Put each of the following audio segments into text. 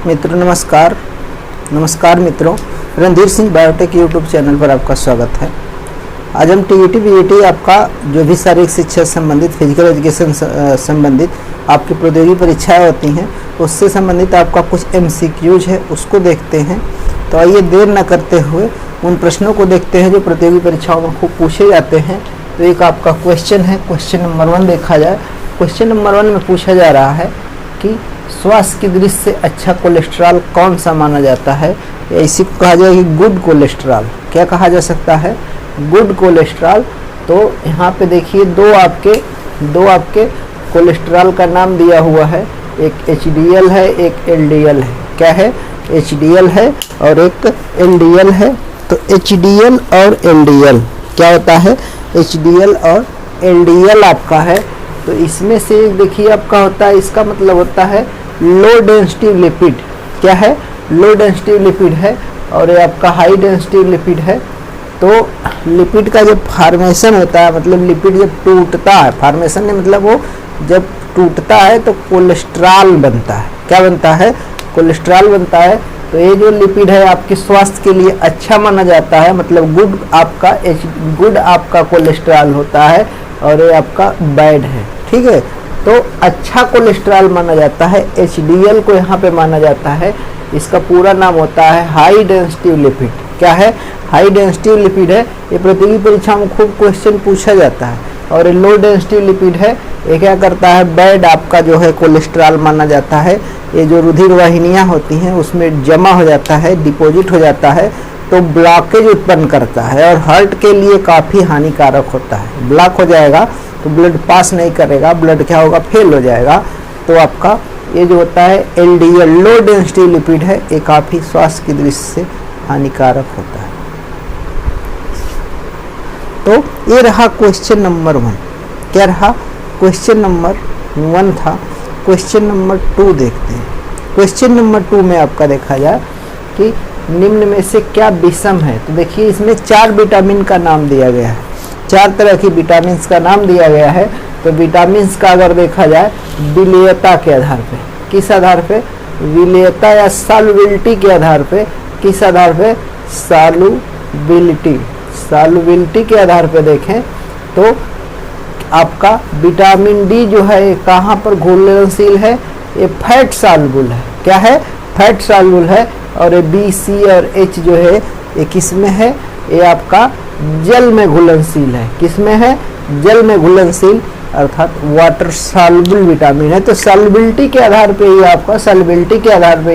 मित्रों नमस्कार मित्रों, Randhir Singh biotech YouTube channel पर आपका स्वागत है। आज हम टीईटी पीईटी आपका जो भी शारीरिक शिक्षा संबंधित, फिजिकल एजुकेशन संबंधित आपकी प्रौद्योगिकी परीक्षाएं होती हैं उससे संबंधित आपका कुछ एमसीक्यूज है उसको देखते हैं। तो आइए देर न करते हुए उन प्रश्नों को देखते हैं जो प्रतियोगी परीक्षाओं में खूब पूछे जाते हैं। तो एक आपका क्वेश्चन है, क्वेश्चन नंबर 1 देखा जाए। क्वेश्चन नंबर 1 में पूछा जा रहा है कि स्वास्थ्य की दृष्टि से अच्छा कोलेस्ट्रॉल कौन सा माना जाता है, या इसी को कहा जाए कि गुड कोलेस्ट्रॉल। क्या कहा जा सकता है? Good cholesterol. तो यहाँ पे देखिए दो आपके कोलेस्ट्रॉल का नाम दिया हुआ है, एक एचडीएल है, एक एलडीएल है। क्या है? एचडीएल है और एक एलडीएल है। तो एचडीएल और एलडीएल क्या होता है? एचडीएल और एलडीएल आपका है। तो इसमें से देखिए आपका होता है, इसका मतलब होता है लो डेंसिटी लिपिड। क्या है? लो डेंसिटी लिपिड है। और ये आपका हाई डेंसिटी लिपिड है। तो लिपिड का जब फॉर्मेशन होता है, मतलब लिपिड जब टूटता है, फॉर्मेशन ने मतलब वो जब टूटता है तो कोलेस्ट्रॉल बनता है। क्या बनता है? कोलेस्ट्रॉल बनता है। तो ये जो लिपिड है आपके स्वास्थ्य के लिए अच्छा माना जाता है, मतलब गुड आपका कोलेस्ट्रॉल होता है और ये आपका बैड है। ठीक है, तो अच्छा कोलेस्ट्रॉल माना जाता है। एचडीएल को यहाँ पे माना जाता है, इसका पूरा नाम होता है हाई डेंसिटी लिपिड। क्या है? हाई डेंसिटी लिपिड है। ये प्रतियोगी परीक्षा में खूब क्वेश्चन पूछा जाता है। और ये लो डेंसिटी लिपिड है, ये क्या करता है? बैड आपका जो है कोलेस्ट्रॉल माना जाता है। ये जो रुधिर वाहिनियाँ होती हैं उसमें जमा हो जाता है, डिपॉजिट हो जाता है, तो ब्लॉकेज उत्पन्न करता है और हार्ट के लिए काफ़ी हानिकारक होता है। ब्लॉक हो जाएगा तो ब्लड पास नहीं करेगा, ब्लड क्या होगा? फेल हो जाएगा। तो आपका ये जो होता है एलडीएल लो डेंसिटी लिपिड है, ये काफ़ी स्वास्थ्य की दृष्टि से हानिकारक होता है। तो ये रहा क्वेश्चन नंबर 1। क्या रहा? क्वेश्चन नंबर 1 था। क्वेश्चन नंबर 2 देखते हैं। क्वेश्चन नंबर 2 में आपका देखा जाए कि निम्न में से क्या विषम है। तो देखिए इसमें 4 विटामिन का नाम दिया गया है, 4 तरह की विटामिन का नाम दिया गया है। तो विटामिन का अगर देखा जाए विलेयता के आधार पे, किस आधार पे? विलेयता या सॉल्युबिलिटी के आधार पे। किस आधार पे? सॉल्युबिलिटी के आधार पे देखें तो आपका विटामिन डी जो है कहाँ पर घुलनशील है? ये फैट सॉल्युबल है। क्या है? फैट सॉल्युबल है। और ये बी, सी और एच जो है ये किस में है? ये आपका जल में घुलनशील है। किस में है? जल में घुलनशील, अर्थात वाटर सॉल्युबल विटामिन है। तो सॉल्युबिलिटी के आधार पे ही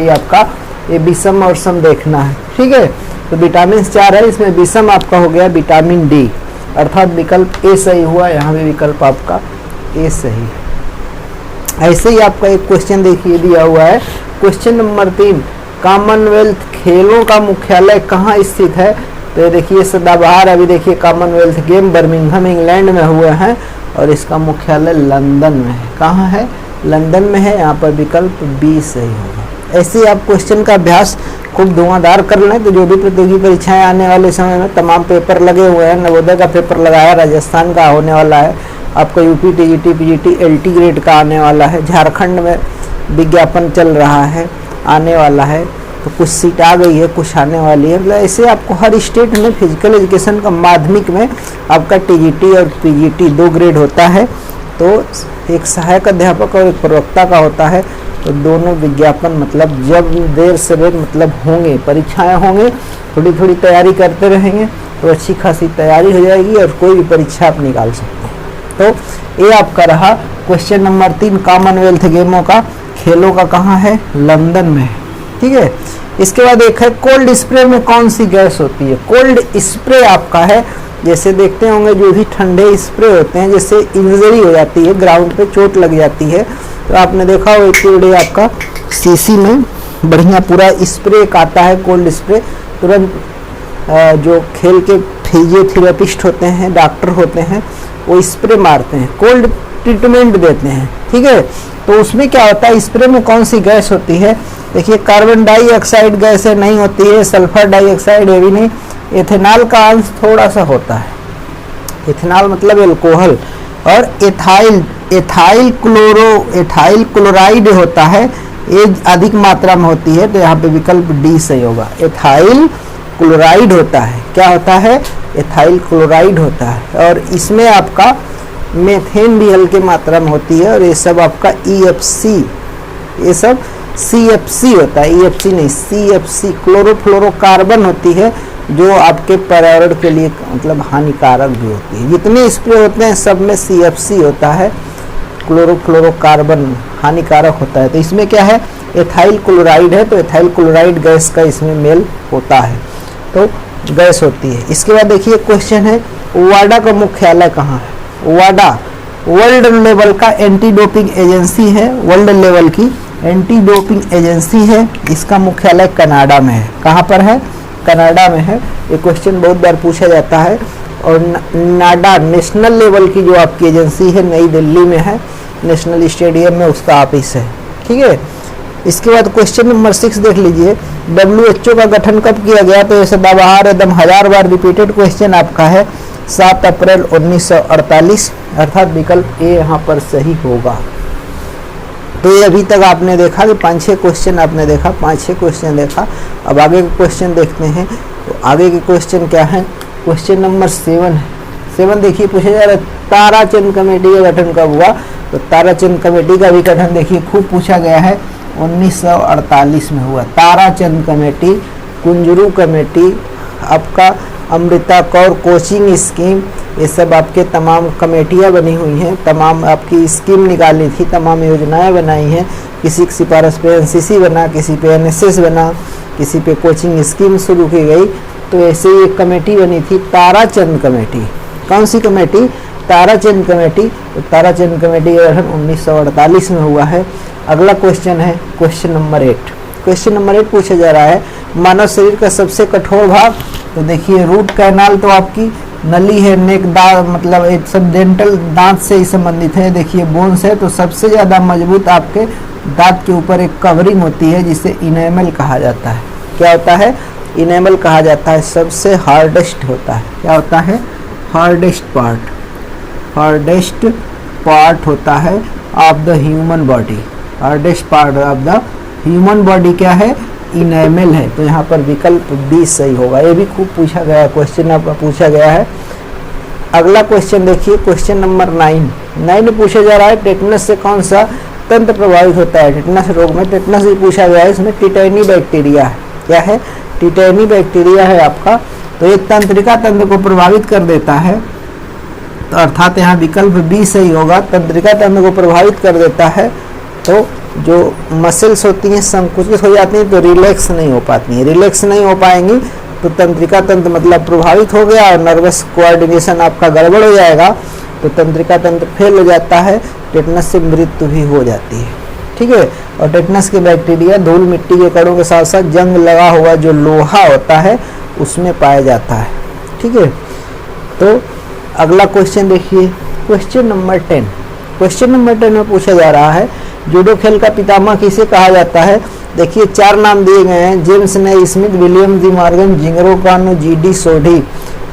आपका ये विषम और सम देखना है। ठीक है, तो विटामिन 4 है, इसमें विषम आपका हो गया विटामिन डी, अर्थात विकल्प ए सही हुआ। यहाँ भी विकल्प आपका ए सही है। ऐसे ही आपका एक क्वेश्चन देखिए दिया हुआ है, क्वेश्चन नंबर 3, कॉमनवेल्थ खेलों का मुख्यालय कहाँ स्थित है? तो ये देखिए सदाबहार, अभी देखिए कॉमनवेल्थ गेम बर्मिंघम इंग्लैंड में हुए हैं और इसका मुख्यालय लंदन में है। कहाँ है? लंदन में है। यहाँ पर विकल्प बी सही होगा। ऐसे ही आप क्वेश्चन का अभ्यास खूब धुआंधार कर लें तो जो भी प्रतियोगी परीक्षाएं आने वाले समय में तमाम पेपर लगे हुए हैं। नवोदय का पेपर लगाया, राजस्थान का होने वाला है, आपका UP TGT PGT LT grade का आने वाला है, झारखंड में विज्ञापन चल रहा है, आने वाला है। तो कुछ सीट आ गई है, कुछ आने वाली है। मतलब ऐसे आपको हर स्टेट में फिजिकल एजुकेशन का माध्यमिक में आपका टीजीटी और पीजीटी 2 ग्रेड होता है। तो एक सहायक अध्यापक और एक प्रवक्ता का होता है। तो दोनों विज्ञापन मतलब जब देर से देर मतलब होंगे, परीक्षाएं होंगे, थोड़ी थोड़ी तैयारी करते रहेंगे तो अच्छी खासी तैयारी हो जाएगी और कोई भी परीक्षा आप निकाल सकते हैं। तो ये आपका रहा क्वेश्चन नंबर 3, कॉमनवेल्थ गेमों का खेलों का कहाँ है? लंदन में है। ठीक है, इसके बाद एक है कोल्ड स्प्रे में कौन सी गैस होती है? कोल्ड स्प्रे आपका है, जैसे देखते होंगे जो भी ठंडे स्प्रे होते हैं, जैसे इंजरी हो जाती है, ग्राउंड पे चोट लग जाती है, तो आपने देखा हो एक आपका सीसी में बढ़िया पूरा स्प्रे आता है, कोल्ड स्प्रे। तुरंत जो खेल के फिजियोथेरेपिस्ट होते हैं, डॉक्टर होते हैं, वो स्प्रे मारते हैं, कोल्ड ट्रीटमेंट देते हैं। ठीक है, तो उसमें क्या होता है? स्प्रे में कौन सी गैस होती है? देखिए कार्बन डाइऑक्साइड गैस है, नहीं होती है। सल्फर डाइऑक्साइड है भी नहीं। एथेनॉल का अंश थोड़ा सा होता है। एथेनॉल मतलब एल्कोहल। और एथाइल क्लोराइड होता है, ये अधिक मात्रा में होती है, तो यहाँ पे विकल्प डी सही होगा। एथाइल क्लोराइड होता है, क्या होता है? एथाइल क्लोराइड होता है, और इसमें आपका मेथेन भी हल्के मात्रा में होती है, और ये सब आपका EFC, ये सब CFC होता है, EFC नहीं CFC, क्लोरोफ्लोरोकार्बन होती है, जो आपके पर्यावरण के लिए मतलब हानिकारक भी होती है। जितने स्प्रे होते हैं सब में CFC होता है, क्लोरोफ्लोरोकार्बन हानिकारक होता है। तो इसमें क्या है? एथाइल क्लोराइड है, तो एथाइल क्लोराइड गैस का इसमें मेल होता है, तो गैस होती है। इसके बाद देखिए क्वेश्चन है, वाडा का मुख्यालय कहाँ है? वाडा वर्ल्ड लेवल का एंटी डोपिंग एजेंसी है, वर्ल्ड लेवल की एंटी डोपिंग एजेंसी है। इसका मुख्यालय कनाडा में है। कहाँ पर है? कनाडा में है। ये क्वेश्चन बहुत बार पूछा जाता है। और नाडा नेशनल लेवल की जो आपकी एजेंसी है नई दिल्ली में है, नेशनल स्टेडियम में उसका ऑफिस है। ठीक है। इसके बाद क्वेश्चन नंबर 6 देख लीजिए, WHO का गठन कब किया गया? तो ये सदाबहार एकदम 1000 बार रिपीटेड क्वेश्चन आपका है, 7 अप्रैल 1948, अर्थात विकल्प ए यहाँ पर सही होगा। तो ये अभी तक आपने देखा कि 5-6 क्वेश्चन आपने देखा, 5-6 क्वेश्चन देखा। अब आगे के क्वेश्चन देखते हैं। तो आगे के क्वेश्चन क्या है? क्वेश्चन नंबर 7 है। 7 देखिए पूछा जा रहा है, ताराचंद कमेटी का गठन कब हुआ? तो ताराचंद कमेटी का भी गठन देखिए खूब पूछा गया है, 1948 में हुआ। ताराचंद कमेटी, कुंजरू कमेटी, आपका अमृता कौर कोचिंग स्कीम, ये सब आपके तमाम कमेटियाँ बनी हुई हैं, तमाम आपकी स्कीम निकाली थी, तमाम योजनाएं बनाई हैं। किसी की सिफारिश पे NCC बना, किसी पे NSS बना, किसी पे कोचिंग स्कीम शुरू की गई। तो ऐसे ही एक कमेटी बनी थी, ताराचंद कमेटी। कौन सी कमेटी? ताराचंद कमेटी। तो ताराचंद कमेटी का गठन 1948 में हुआ है। अगला क्वेश्चन है क्वेश्चन नंबर 8। क्वेश्चन नंबर 8 पूछा जा रहा है, मानव शरीर का सबसे कठोर भाग? तो देखिए रूट कैनाल तो आपकी नली है, नेक दांत मतलब एक सब डेंटल दांत से ही संबंधित है। देखिए बोन्स है, तो सबसे ज़्यादा मजबूत आपके दांत के ऊपर एक कवरिंग होती है जिसे इनेमल कहा जाता है। क्या होता है? इनेमल कहा जाता है। सबसे हार्डेस्ट होता है। क्या होता है? हार्डेस्ट पार्ट, हार्डेस्ट पार्ट होता है of the human body. Hardest part of the human body क्या है? इनेमल है। तो यहाँ पर विकल्प बी सही होगा। ये भी खूब पूछा गया क्वेश्चन आपका पूछा गया है। अगला क्वेश्चन देखिए, क्वेश्चन नंबर 9 में पूछा जा रहा है, टेटनस से कौन सा तंत्र प्रभावित होता है? टेटनस रोग में टेटनस भी पूछा गया है। इसमें टिटेनी बैक्टीरिया है। क्या है? टिटेनी बैक्टीरिया है आपका। तो ये तंत्रिका तंत्र को प्रभावित कर देता है, तो अर्थात यहाँ विकल्प बी सही होगा। तंत्रिका तंत्र को प्रभावित कर देता है, तो जो मसल्स होती हैं संकुचित हो जाती हैं, तो रिलैक्स नहीं हो पाती हैं। रिलैक्स नहीं हो पाएंगी तो तंत्रिका तंत्र मतलब प्रभावित हो गया, और नर्वस कोऑर्डिनेशन आपका गड़बड़ हो जाएगा, तो तंत्रिका तंत्र फेल हो जाता है, टेटनस से मृत्यु भी हो जाती है। ठीक है। और टेटनस के बैक्टीरिया धूल मिट्टी के कणों के साथ साथ जंग लगा हुआ जो लोहा होता है उसमें पाया जाता है। ठीक है। तो अगला क्वेश्चन देखिए, क्वेश्चन नंबर 10। क्वेश्चन नंबर 10 में पूछा जा रहा है, जूडो खेल का पितामह किसे कहा जाता है? देखिए 4 नाम दिए गए हैं, जेम्स ने स्मिथ, विलियम डी मॉर्गन, जिंगरो कानो, GD सोडी।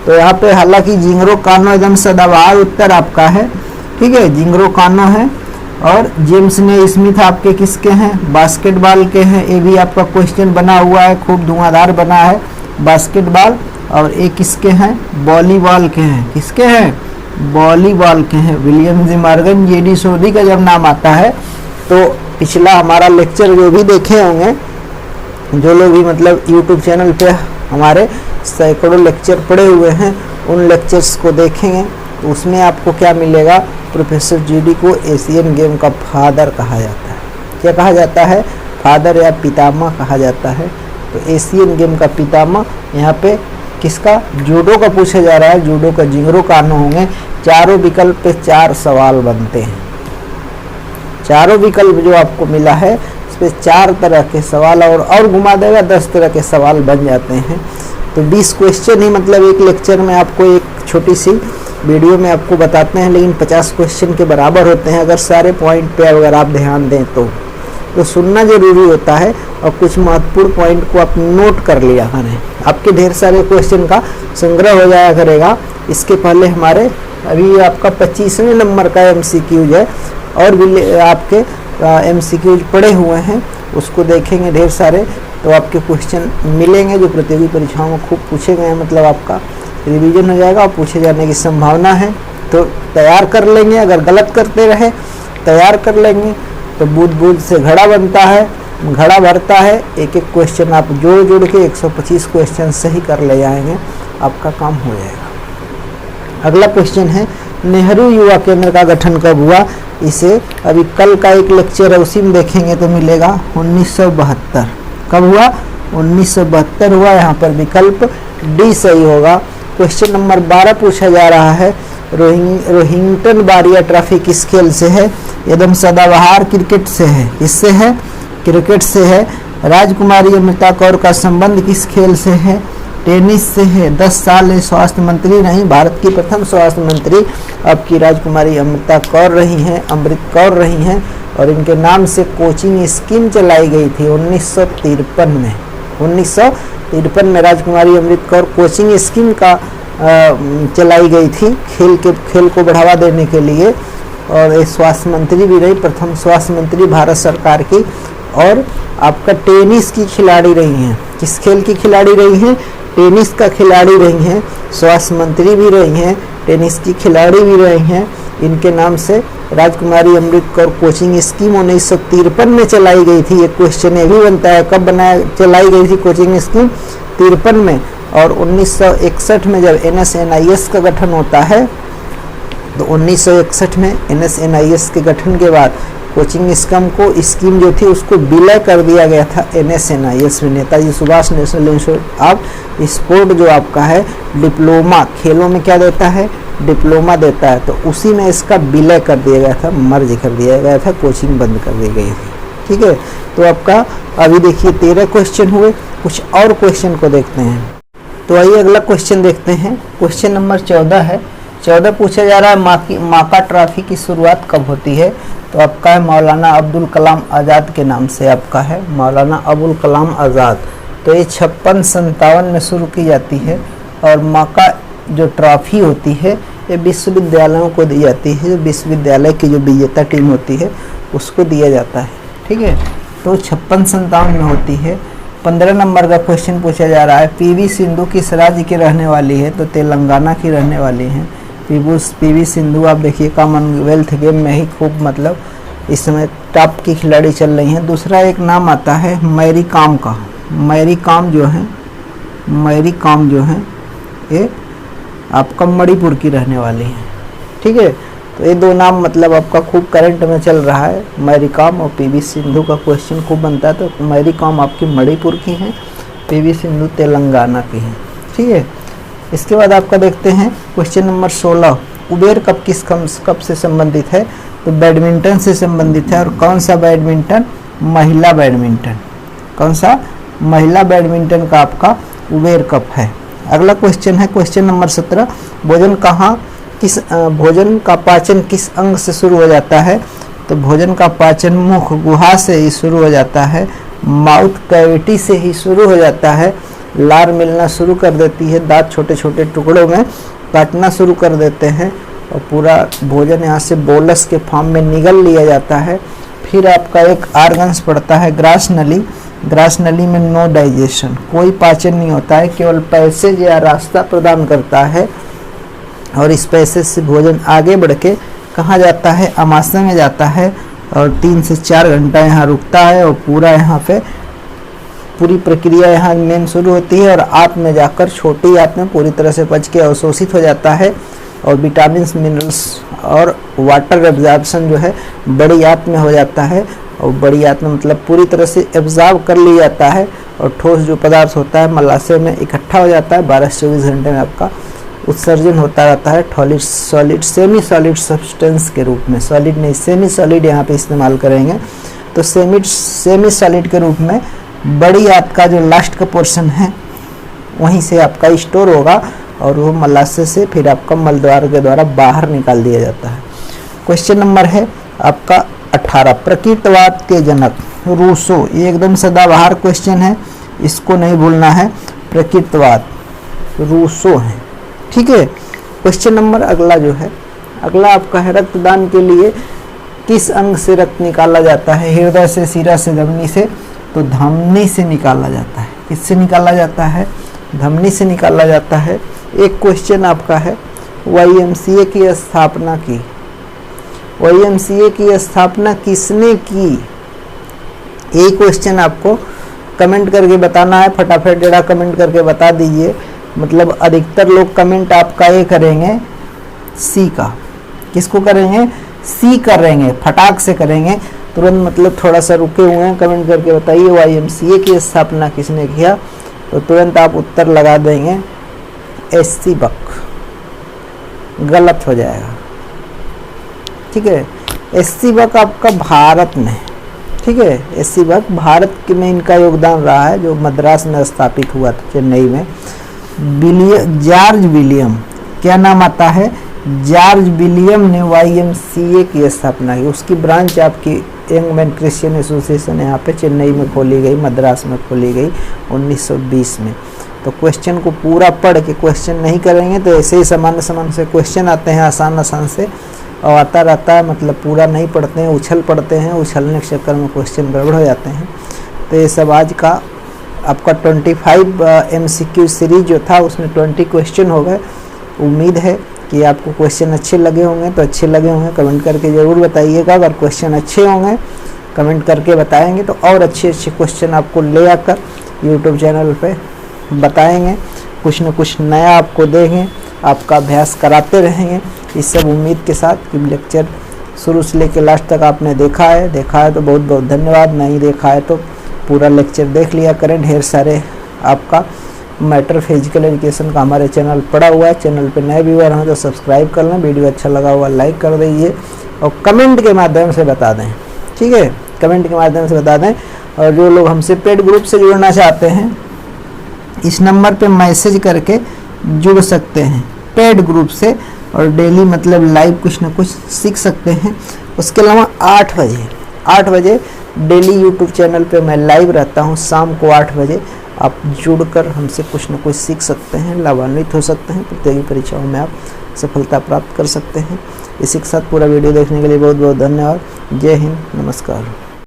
तो यहाँ पे हालांकि जिंगरो कानो एकदम सदाबहार उत्तर आपका है। ठीक है, जिंगरो कानो है। और जेम्स ने स्मिथ आपके किसके हैं? बास्केटबॉल के हैं। ये भी आपका क्वेश्चन बना हुआ है, खूब धुआंधार बना है, बास्केटबॉल। और एक किसके हैं? वॉलीबॉल के हैं। किसके हैं? वॉलीबॉल के हैं। विलियम डी मॉर्गन, GD सोडी का जब नाम आता है तो पिछला हमारा लेक्चर जो भी देखे होंगे, जो लोग भी मतलब YouTube चैनल पे हमारे सैकड़ों लेक्चर पड़े हुए हैं, उन लेक्चर्स को देखेंगे तो उसमें आपको क्या मिलेगा? प्रोफेसर GD को एशियन गेम का फादर कहा जाता है। क्या कहा जाता है? फादर या पितामह कहा जाता है। तो एशियन गेम का पितामह यहाँ पे किसका? जूडो का पूछा जा रहा है। जूडो का जिंगरो कानो होंगे। चारों विकल्प पे 4 सवाल बनते हैं। चारों विकल्प जो आपको मिला है इस पे 4 तरह के सवाल और घुमा देगा, 10 तरह के सवाल बन जाते हैं। तो 20 क्वेश्चन ही मतलब एक लेक्चर में आपको एक छोटी सी वीडियो में आपको बताते हैं, लेकिन 50 क्वेश्चन के बराबर होते हैं अगर सारे पॉइंट पे अगर आप ध्यान दें तो सुनना जरूरी होता है। और कुछ महत्वपूर्ण पॉइंट को आप नोट कर लिया करें, आपके ढेर सारे क्वेश्चन का संग्रह हो जाया करेगा। इसके पहले हमारे अभी आपका 25वें नंबर का MCQ है और भी आपके MCQ पड़े हुए हैं। उसको देखेंगे ढेर सारे, तो आपके क्वेश्चन मिलेंगे जो प्रतियोगी परीक्षाओं में खूब पूछे गए हैं। मतलब आपका रिवीजन हो जाएगा और पूछे जाने की संभावना है, तो तैयार कर लेंगे। अगर गलत करते रहे तैयार कर लेंगे तो बूंद बूंद से घड़ा बनता है, घड़ा भरता है। एक एक क्वेश्चन आप जोड़ जोड़ के 125 क्वेश्चन सही कर ले जाएंगे, आपका काम हो जाएगा। अगला क्वेश्चन है नेहरू युवा केंद्र का गठन कब हुआ? इसे अभी कल का एक लेक्चर है उसी में देखेंगे तो मिलेगा 1972। कब हुआ? 1972 हुआ। यहाँ पर विकल्प डी सही होगा। क्वेश्चन नंबर 12 पूछा जा रहा है रोहिंग्टन बारिया ट्रॉफी किस खेल से है? एकदम सदाबहार क्रिकेट से है। किससे है? क्रिकेट से है। राजकुमारी अमृता कौर का संबंध किस खेल से है? टेनिस से है। 10 साल स्वास्थ्य मंत्री रही, भारत की प्रथम स्वास्थ्य मंत्री अब की राजकुमारी अमृता कौर रही हैं, अमृत कौर रही हैं, और इनके नाम से कोचिंग स्कीम चलाई गई थी 1953 में। 1953 में राजकुमारी अमृत कौर कोचिंग स्कीम का चलाई गई थी खेल को बढ़ावा देने के लिए, और स्वास्थ्य मंत्री भी रही, प्रथम स्वास्थ्य मंत्री भारत सरकार की। और आपका टेनिस की खिलाड़ी रही हैं। किस खेल की खिलाड़ी रही हैं? टेनिस का खिलाड़ी रही हैं। स्वास्थ्य मंत्री भी रही हैं, टेनिस की खिलाड़ी भी रही हैं। इनके नाम से राजकुमारी अमृत कौर कोचिंग स्कीम 1953 में चलाई गई थी। एक क्वेश्चन ये भी बनता है, कब चलाई गई थी कोचिंग स्कीम? 53 में। और 1961 में जब NSNIS का गठन होता है, तो 1961 में NSNIS के गठन के बाद कोचिंग स्कीम जो थी उसको विलय कर दिया गया था NSNIS में। Netaji Subhash national institute of sport जो आपका है डिप्लोमा, खेलों में क्या देता है? डिप्लोमा देता है, तो उसी में इसका विलय कर दिया गया था, मर्ज कर दिया गया था, कोचिंग बंद कर दी गई थी। ठीक है, तो आपका अभी देखिए 13 क्वेश्चन हुए। कुछ और क्वेश्चन को देखते हैं। तो आइए अगला क्वेश्चन देखते हैं। क्वेश्चन नंबर 14 है। 14 पूछा जा रहा है माका ट्रॉफी की शुरुआत कब होती है? तो आपका है मौलाना अब्दुल कलाम आज़ाद के नाम से आपका है, मौलाना अबुल कलाम आज़ाद। तो ये 56-57 में शुरू की जाती है। और माका जो ट्रॉफी होती है ये विश्वविद्यालयों को दी जाती है, जो विश्वविद्यालय की जो विजेता टीम होती है उसको दिया जाता है। ठीक है, तो 56-57 में होती है। 15 नंबर का क्वेश्चन पूछा जा रहा है PV सिंधु किस राज्य की रहने वाली है? तो तेलंगाना की रहने वाली हैं। PV सिंधु आप देखिए कॉमनवेल्थ गेम में ही खूब मतलब इस समय टॉप की खिलाड़ी चल रही हैं। दूसरा एक नाम आता है मैरी कॉम का। मैरी कॉम जो है ये आपका मणिपुर की रहने वाली है। ठीक है, तो ये दो नाम मतलब आपका खूब करंट में चल रहा है, मैरी कॉम और PV सिंधु का क्वेश्चन खूब बनता है। तो मैरी कॉम आपकी मणिपुर की हैं, PV सिंधु तेलंगाना की हैं। ठीक है, इसके बाद आपका देखते हैं क्वेश्चन नंबर 16। उबेर कप से संबंधित है? तो बैडमिंटन से संबंधित है। और कौन सा बैडमिंटन? महिला बैडमिंटन। कौन सा? महिला बैडमिंटन का आपका उबेर कप है। अगला क्वेश्चन है क्वेश्चन नंबर 17। भोजन का पाचन किस अंग से शुरू हो जाता है? तो भोजन का पाचन मुख गुहा से ही शुरू हो जाता है, माउथ कैविटी से ही शुरू हो जाता है। लार मिलना शुरू कर देती है, दांत छोटे छोटे टुकड़ों में काटना शुरू कर देते हैं, और पूरा भोजन यहाँ से बोलस के फॉर्म में निगल लिया जाता है। फिर आपका एक आर्गन्स पड़ता है ग्रास नली। ग्रास नली में नो डाइजेशन, कोई पाचन नहीं होता है, केवल पैसेज या रास्ता प्रदान करता है। और इस पैसेज से भोजन आगे बढ़ के कहाँ जाता है? आमाशय में जाता है, और 3 से 4 घंटा यहाँ रुकता है, और पूरा यहाँ पे पूरी प्रक्रिया यहाँ मेन शुरू होती है, और आंत में जाकर छोटी आंत में पूरी तरह से पच के अवशोषित हो जाता है। और विटामिन मिनरल्स और वाटर एब्जॉर्प्शन जो है बड़ी आंत में हो जाता है, और बड़ी आंत में मतलब पूरी तरह से एब्जॉर्ब कर लिया जाता है, और ठोस जो पदार्थ होता है मलाशय में इकट्ठा हो जाता है। 12 से 24 घंटे में आपका उत्सर्जन होता रहता है सॉलिड सेमी सॉलिड सब्सटेंस के रूप में। सॉलिड नहीं, सेमी सॉलिड यहाँ पे इस्तेमाल करेंगे। तो सेमी सॉलिड के रूप में बड़ी आंत का जो लास्ट का पोर्शन है वहीं से आपका स्टोर होगा, और वो मलाशय से फिर आपका मलद्वार के द्वारा बाहर निकाल दिया जाता है। क्वेश्चन नंबर है आपका 18। प्रकृतवाद के जनक रूसो, ये एकदम सदाबहार क्वेश्चन है, इसको नहीं भूलना है। प्रकृतवाद रूसो है। ठीक है, क्वेश्चन नंबर अगला जो है, अगला आपका है रक्तदान के लिए किस अंग से रक्त निकाला जाता है? हृदय से, सिरा से, धमनी से? तो धमनी से निकाला जाता है। किससे निकाला जाता है? धमनी से निकाला जाता है। एक क्वेश्चन आपका है, YMCA की स्थापना की, YMCA की स्थापना किसने की? यही क्वेश्चन आपको कमेंट करके बताना है। फटाफट जरा कमेंट करके बता दीजिए। मतलब अधिकतर लोग कमेंट आपका ये करेंगे सी का। किसको करेंगे? सी करेंगे, फटाक से करेंगे तुरंत। मतलब थोड़ा सा रुके हुए हैं, कमेंट करके बताइए YMCA की स्थापना किसने किया। तो तुरंत आप उत्तर लगा देंगे SC बक। गलत हो जाएगा, ठीक है। SC बक आपका भारत में, ठीक है। SC बक भारत में इनका योगदान रहा है, जो मद्रास में स्थापित हुआ था, चेन्नई में। जॉर्ज विलियम, क्या नाम आता है? जॉर्ज विलियम ने YMCA की स्थापना की। उसकी ब्रांच आपकी यंग मैन क्रिश्चियन एसोसिएशन यहाँ पे चेन्नई में खोली गई, मद्रास में खोली गई 1920 में। तो क्वेश्चन को पूरा पढ़ के क्वेश्चन नहीं करेंगे तो ऐसे ही सामान्य से क्वेश्चन आते हैं, आसान से, और आता रहता है। मतलब पूरा नहीं पढ़ते हैं, उछल पढ़ते हैं, उछलने के चक्कर में क्वेश्चन गड़बड़ हो जाते हैं। तो ये सब आज का आपका 25 MCQ सीरीज जो था उसमें 20 क्वेश्चन हो गए। उम्मीद है कि आपको क्वेश्चन अच्छे लगे होंगे। तो अच्छे लगे होंगे कमेंट करके ज़रूर बताइएगा। अगर क्वेश्चन अच्छे होंगे कमेंट करके बताएंगे तो और अच्छे क्वेश्चन आपको ले आकर यूट्यूब चैनल पे बताएंगे। कुछ न कुछ नया आपको देंगे, आपका अभ्यास कराते रहेंगे। इस सब उम्मीद के साथ कि लेक्चर शुरू से लेकर लास्ट तक आपने देखा है तो बहुत बहुत धन्यवाद। नहीं देखा है तो पूरा लेक्चर देख लिया करें। ढेर सारे आपका मैटर फिजिकल एजुकेशन का हमारे चैनल पड़ा हुआ है। चैनल पे नए व्यूअर हैं तो सब्सक्राइब कर लें, वीडियो अच्छा लगा हुआ लाइक कर दीजिए और कमेंट के माध्यम से बता दें, ठीक है। कमेंट के माध्यम से बता दें। और जो लोग हमसे पेड ग्रुप से जुड़ना चाहते हैं इस नंबर पे मैसेज करके जुड़ सकते हैं पेड ग्रुप से, और डेली मतलब लाइव कुछ ना कुछ सीख सकते हैं। उसके अलावा 8 बजे डेली यूट्यूब चैनल पे मैं लाइव रहता हूँ। शाम को 8 बजे आप जुड़कर हमसे कुछ न कुछ सीख सकते हैं, लाभान्वित हो सकते हैं। प्रतियोगी परीक्षाओं में आप सफलता प्राप्त कर सकते हैं। इसी के साथ पूरा वीडियो देखने के लिए बहुत बहुत धन्यवाद। जय हिंद, नमस्कार।